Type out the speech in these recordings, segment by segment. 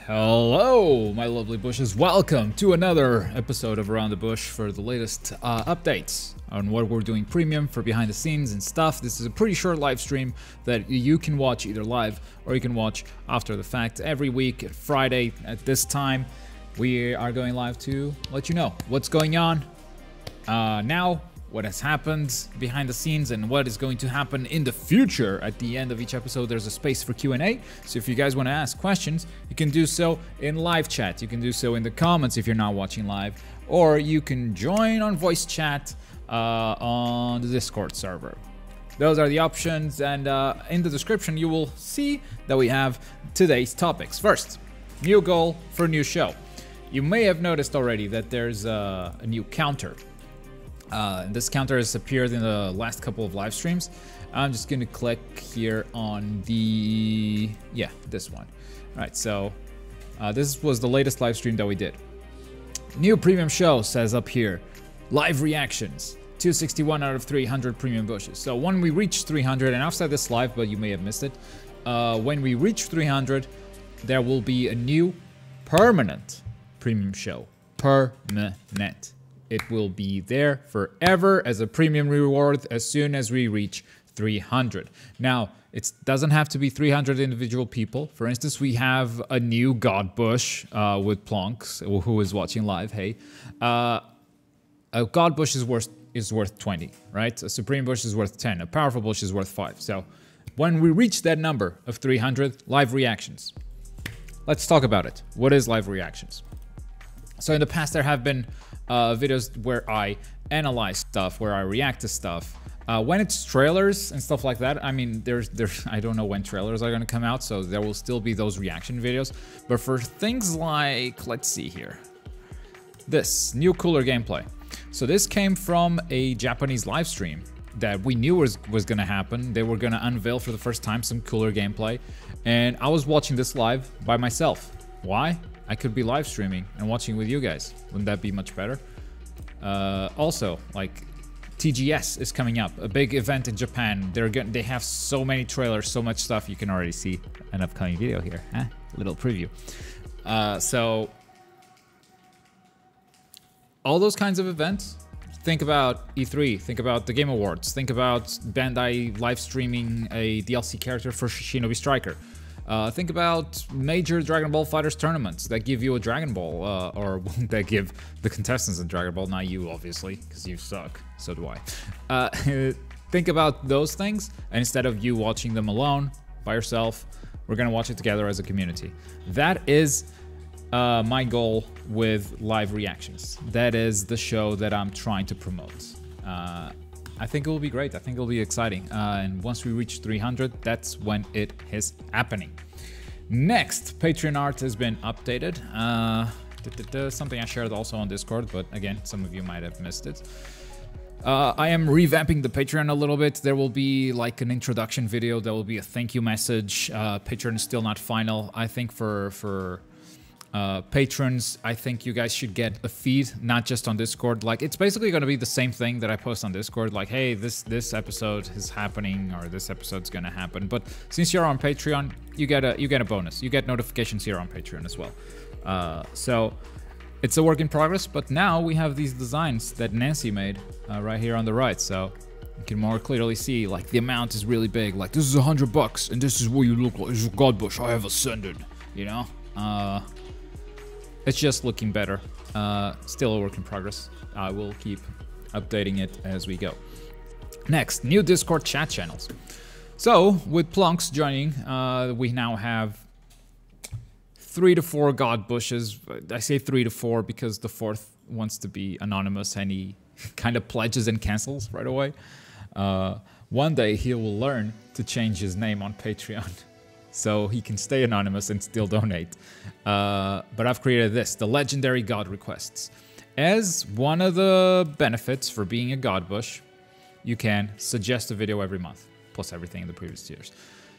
Hello, my lovely bushes. Welcome to another episode of Around the Bush for the latest updates on what we're doing premium for behind the scenes and stuff. This is a pretty short live stream that you can watch either live or you can watch after the fact. Every week, Friday at this time, we are going live to let you know what's going on now, what has happened behind the scenes, and what is going to happen in the future. At the end of each episode, there's a space for Q&A. So if you guys want to ask questions, you can do so in live chat. You can do so in the comments if you're not watching live, or you can join on voice chat on the Discord server. Those are the options, and in the description, you will see that we have today's topics. First, new goal for a new show. You may have noticed already that there's a new counter. This counter has appeared in the last couple of live streams. I'm just going to click here on the, this one. All right, so this was the latest live stream that we did. New premium show says up here, live reactions, 261 out of 300 premium bushes. So when we reach 300, and I've said this live, but you may have missed it. When we reach 300, there will be a new permanent premium show. Permanent. It will be there forever as a premium reward as soon as we reach 300. Now, it doesn't have to be 300 individual people. For instance, we have a new God Bush with Plonks, who is watching live. Hey, a God Bush is worth 20, right? A Supreme Bush is worth 10. A Powerful Bush is worth 5. So when we reach that number of 300, live reactions. Let's talk about it. What is live reactions? So in the past, there have been videos where I analyze stuff, where I react to stuff. When it's trailers and stuff like that, I mean, I don't know when trailers are going to come out, so there will still be those reaction videos. But for things like, let's see here, this new cooler gameplay. So this came from a Japanese live stream that we knew was going to happen. They were going to unveil for the first time some cooler gameplay, and I was watching this live by myself. Why? I could be live streaming and watching with you guys. Wouldn't that be much better? Also, like, TGS is coming up, a big event in Japan. They have so many trailers, so much stuff. You can already see an upcoming video here. Little preview. So all those kinds of events. Think about E3. Think about the Game Awards. Think about Bandai live streaming a DLC character for Shinobi Striker. Think about major Dragon Ball FighterZ tournaments that give you a Dragon Ball, or that give the contestants a Dragon Ball, not you, obviously, because you suck. So do I. Think about those things, and instead of you watching them alone, by yourself, we're going to watch it together as a community. That is my goal with live reactions. That is the show that I'm trying to promote. I think it will be great. I think it will be exciting. And once we reach 300, that's when it is happening. Next, Patreon art has been updated. Something I shared also on Discord, but again, some of you might have missed it. I am revamping the Patreon a little bit. There will be like an introduction video. There will be a thank you message. Patreon is still not final. I think for patrons, I think you guys should get a feed, not just on Discord. Like, it's basically going to be the same thing that I post on Discord, like, hey, this episode is happening, or this episode's going to happen. But since you're on Patreon, you get a bonus. You get notifications here on Patreon as well. So it's a work in progress, but now we have these designs that Nancy made right here on the right. So you can more clearly see, like, the amount is really big. Like, this is $100 and this is what you look like. This is God Bush. I have ascended, you know? It's just looking better. Still a work in progress. I will keep updating it as we go. Next, new Discord chat channels. So, with Plonks joining, we now have 3 to 4 God Bushes. I say 3 to 4 because the 4th wants to be anonymous and he kind of pledges and cancels right away. One day he will learn to change his name on Patreon, so he can stay anonymous and still donate. But I've created this, the Legendary God Requests. As one of the benefits for being a God Bush, you can suggest a video every month, plus everything in the previous tiers.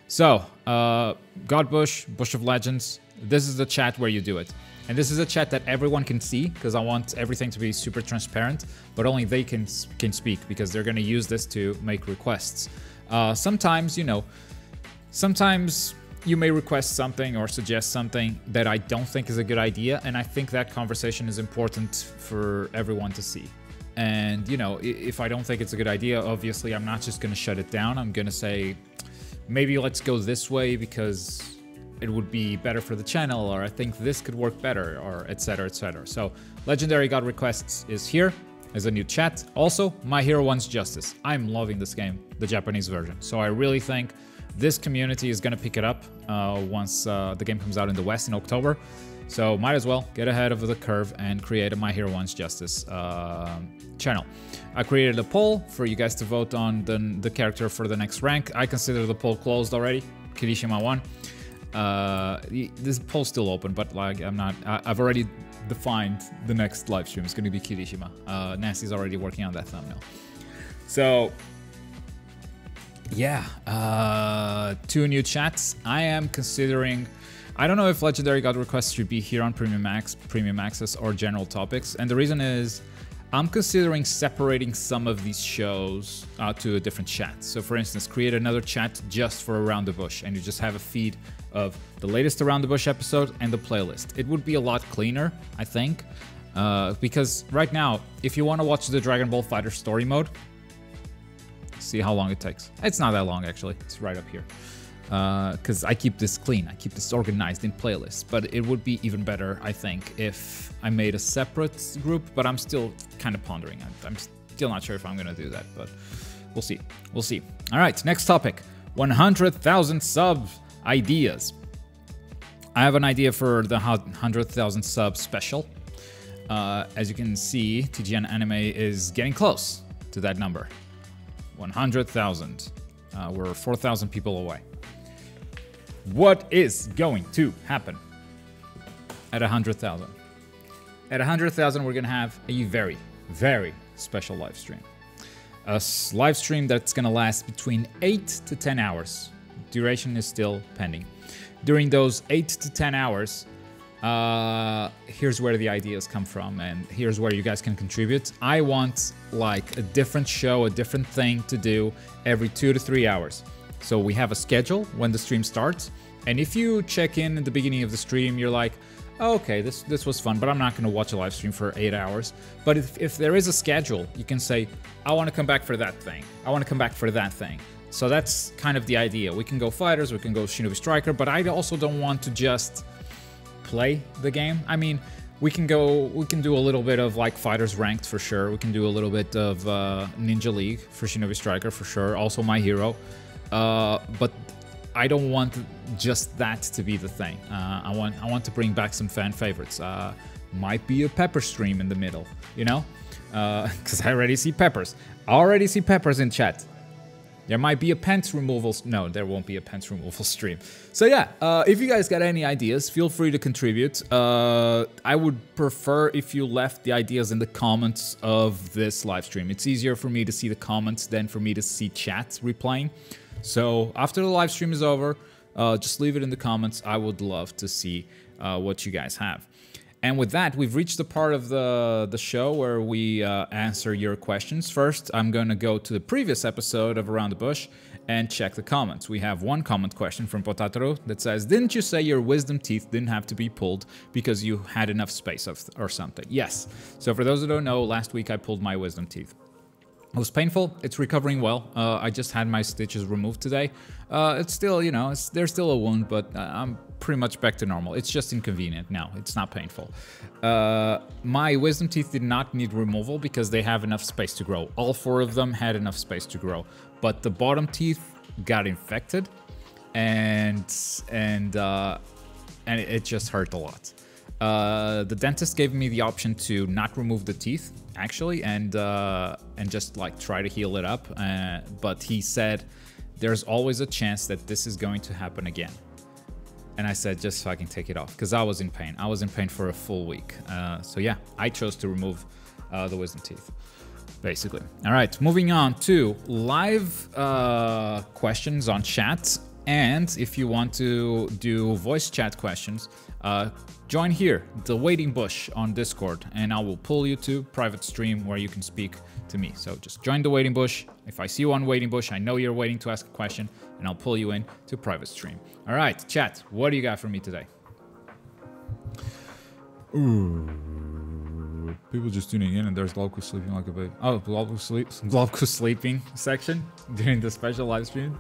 So, God Bush, Bush of Legends, this is the chat where you do it. And this is a chat that everyone can see, because I want everything to be super transparent, but only they can speak, because they're going to use this to make requests. Sometimes, you know, sometimes you may request something or suggest something that I don't think is a good idea, and I think that conversation is important for everyone to see. And, you know, if I don't think it's a good idea, obviously I'm not just going to shut it down. I'm going to say, maybe let's go this way because it would be better for the channel, or I think this could work better, or etc, etc. So Legendary God Requests is here as a new chat. Also, My Hero Wants Justice. I'm loving this game, the Japanese version. So I really think this community is going to pick it up once the game comes out in the West in October. So might as well get ahead of the curve and create a My Hero Wants Justice channel. I created a poll for you guys to vote on the character for the next rank. I consider the poll closed already. Kirishima won. This poll's still open, but like I've already defined the next live stream. It's going to be Kirishima. Nancy's already working on that thumbnail. So yeah, 2 new chats. I am considering, I don't know if Legendary God Requests should be here on Premium Access or General Topics, and the reason is I'm considering separating some of these shows to a different chat. So for instance, create another chat just for Around the Bush, and you just have a feed of the latest Around the Bush episode and the playlist. It would be a lot cleaner, I think, because right now, if you want to watch the Dragon Ball Fighter story mode, see how long it takes. It's not that long, actually. It's right up here. Because I keep this clean, I keep this organized in playlists, but it would be even better, I think, if I made a separate group, but I'm still kind of pondering. I'm still not sure if I'm going to do that, but we'll see. We'll see. All right, next topic. 100,000 sub ideas. I have an idea for the 100,000 sub special. As you can see, TGN Anime is getting close to that number. 100,000. We're 4,000 people away. What is going to happen at 100,000? At 100,000, we're going to have a very, very special live stream. A live stream that's going to last between 8 to 10 hours. Duration is still pending. During those 8 to 10 hours, here's where the ideas come from, and here's where you guys can contribute. I want like a different show, a different thing to do every 2 to 3 hours. So we have a schedule when the stream starts, and if you check in at the beginning of the stream, you're like, oh, okay, this was fun, but I'm not going to watch a live stream for 8 hours. But if there is a schedule, you can say, I want to come back for that thing. I want to come back for that thing. So that's kind of the idea. We can go fighters, we can go Shinobi Striker, but I also don't want to just play the game. I mean, we can do a little bit of like fighters ranked for sure. We can do a little bit of Ninja League for Shinobi Striker for sure. Also My Hero. But I don't want just that to be the thing. I want to bring back some fan favorites. Might be a Pepper stream in the middle, you know? Because I already see Peppers. I already see Peppers in chat. There might be a pants removal. No, there won't be a pants removal stream. So yeah, if you guys got any ideas, feel free to contribute. I would prefer if you left the ideas in the comments of this live stream. It's easier for me to see the comments than for me to see chats replying. So after the live stream is over, just leave it in the comments. I would love to see what you guys have. And with that, we've reached the part of the show where we answer your questions. First, I'm going to go to the previous episode of Around the Bush and check the comments. We have one comment question from Potataro that says, didn't you say your wisdom teeth didn't have to be pulled because you had enough space or something? Yes. So for those who don't know, last week I pulled my wisdom teeth. It was painful. It's recovering well. I just had my stitches removed today. It's still, you know, there's still a wound, but I'm pretty much back to normal. It's just inconvenient now. It's not painful. My wisdom teeth did not need removal because they have enough space to grow. All 4 of them had enough space to grow, but the bottom teeth got infected, and it just hurt a lot. The dentist gave me the option to not remove the teeth, actually, and just like try to heal it up. But he said there's always a chance that this is going to happen again. And I said, just fucking take it off, because I was in pain. I was in pain for a full week. So yeah, I chose to remove the wisdom teeth, basically. All right, moving on to live questions on chat. And if you want to do voice chat questions, join here, the Waiting Bush on Discord, and I will pull you to private stream where you can speak to me. So just join the Waiting Bush. If I see you on Waiting Bush, I know you're waiting to ask a question, and I'll pull you in to private stream. All right, chat, what do you got for me today? Ooh, people just tuning in, and there's Globku sleeping like a baby. Oh, Globku sleeping section during the special live stream.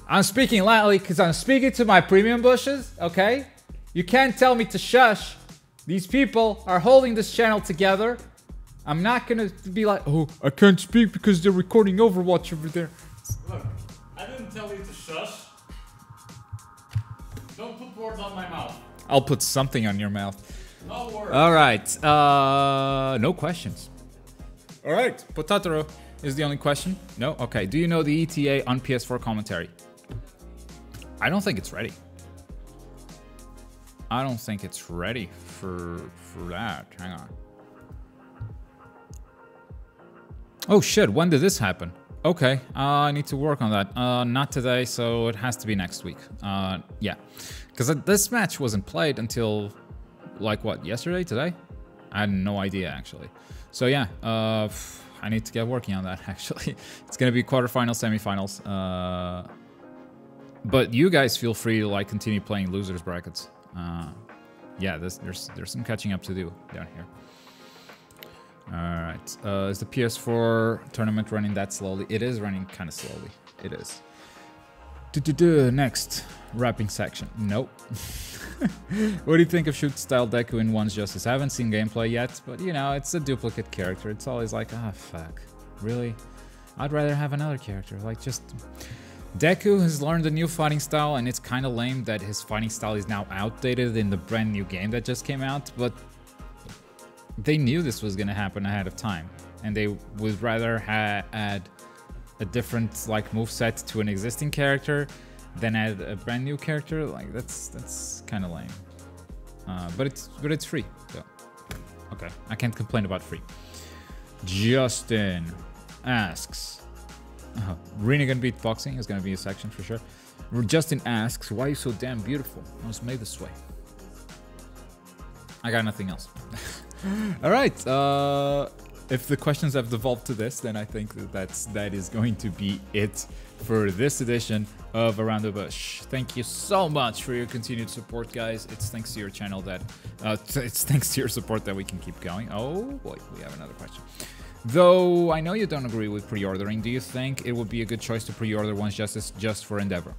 I'm speaking loudly because I'm speaking to my premium bushes, okay? You can't tell me to shush. These people are holding this channel together. I'm not gonna be like, oh, I can't speak because they're recording Overwatch over there. Look, I didn't tell you to shush. Don't put words on my mouth. I'll put something on your mouth. No words. All right, no questions. All right, Potataro is the only question. No? Okay, do you know the ETA on PS4 commentary? I don't think it's ready. I don't think it's ready for that. Hang on. Oh shit, when did this happen? Okay, I need to work on that. Not today, so it has to be next week. Yeah, because this match wasn't played until, like what, yesterday, today? I had no idea, actually. So yeah, I need to get working on that, actually. It's gonna be quarterfinals, semifinals. But you guys feel free to like continue playing losers brackets. Yeah, there's some catching up to do down here. Alright, is the PS4 tournament running that slowly? It is running kind of slowly. It is. Next, wrapping section. Nope. What do you think of shoot style Deku in One's Justice? I haven't seen gameplay yet, but you know, it's a duplicate character. It's always like, ah, fuck. Really? I'd rather have another character. Like, just... Deku has learned a new fighting style, and it's kind of lame that his fighting style is now outdated in the brand new game that just came out, but they knew this was going to happen ahead of time, and they would rather add a different like moveset to an existing character than add a brand new character. Like, that's kind of lame. But it's free, so okay, I can't complain about free. Justin asks, Rinnegan beatboxing is gonna be a section for sure. Justin asks, why are you so damn beautiful? I was made this way. I got nothing else. All right, if the questions have devolved to this, then I think that is going to be it for this edition of Around the Bush. Thank you so much for your continued support, guys. It's thanks to your channel that, it's thanks to your support that we can keep going. Oh boy, we have another question. Though I know you don't agree with pre-ordering, do you think it would be a good choice to pre-order One's Justice just for Endeavor?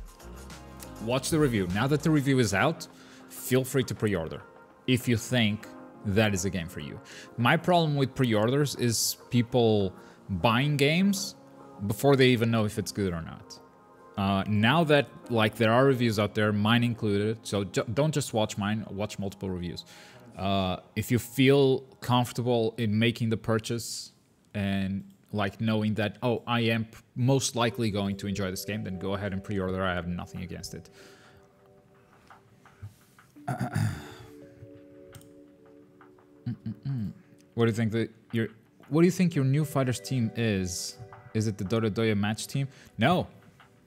Watch the review. Now that the review is out, feel free to pre-order if you think that is a game for you. My problem with pre-orders is people buying games before they even know if it's good or not. Now that like there are reviews out there, mine included, so don't just watch mine, watch multiple reviews. If you feel comfortable in making the purchase and like knowing that, oh, I am most likely going to enjoy this game, then go ahead and pre-order. I have nothing against it. What do you think that what do you think your new fighters team is? Is it the Dota Doya match team? No.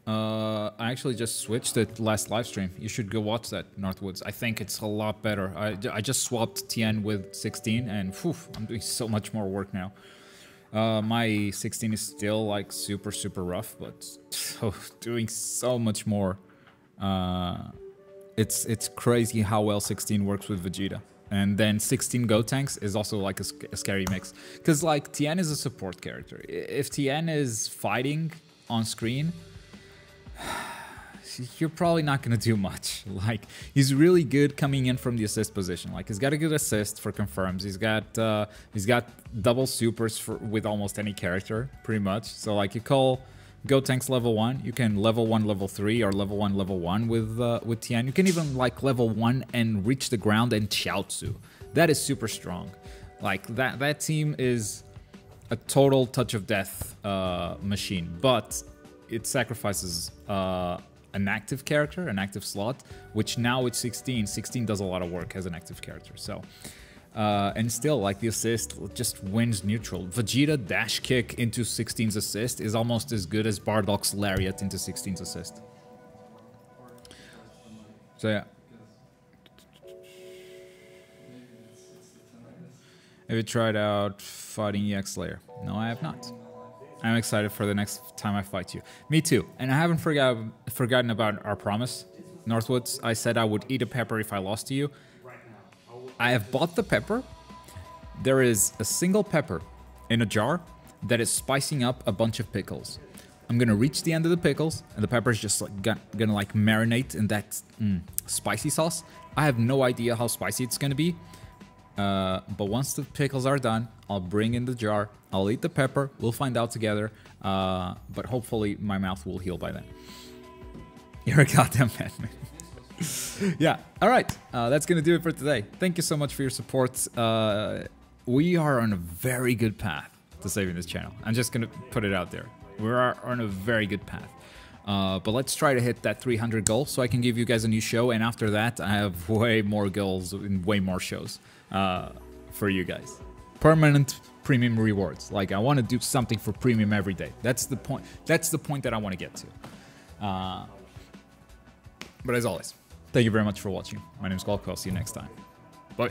I actually just switched it last live stream. You should go watch that, Northwoods. I think it's a lot better. I just swapped TN with 16 and whew, I'm doing so much more work now. My 16 is still like super rough, but doing so much more. It's crazy how well 16 works with Vegeta. And then 16 Gotenks is also like a scary mix. Because like Tien is a support character. If Tien is fighting on screen, you're probably not going to do much. Like, he's really good coming in from the assist position. Like, he's got a good assist for confirms. He's got double supers with almost any character, pretty much. So like, you call Gotenks level 1, you can level 1 level 3 or level 1 level 1 with Tien. You can even like level 1 and reach the ground and Chiaotzu. That is super strong. Like, that team is a total touch of death machine, but it sacrifices an active character, an active slot, which now with 16 does a lot of work as an active character. So And still, like, the assist just wins neutral. Vegeta dash kick into 16's assist is almost as good as Bardock's lariat into 16's assist. So yeah. Have you tried out fighting EX Slayer? No, I have not. I'm excited for the next time I fight you. Me too. And I haven't forgotten about our promise. Northwoods, I said I would eat a pepper if I lost to you. I have bought the pepper. There is a single pepper in a jar that is spicing up a bunch of pickles. I'm gonna reach the end of the pickles, and the pepper is just like gonna like marinate in that spicy sauce. I have no idea how spicy it's gonna be. But once the pickles are done, I'll bring in the jar, I'll eat the pepper, we'll find out together, but hopefully my mouth will heal by then. You're a goddamn madman. Yeah, alright, that's gonna do it for today. Thank you so much for your support. We are on a very good path to saving this channel. I'm just gonna put it out there. We're on a very good path. But let's try to hit that 300 goal so I can give you guys a new show, and after that I have way more goals and way more shows for you guys. Permanent premium rewards. Like, I want to do something for premium every day. That's the point. That's the point that I want to get to. But as always, thank you very much for watching. My name is Golko. I'll see you next time. Bye.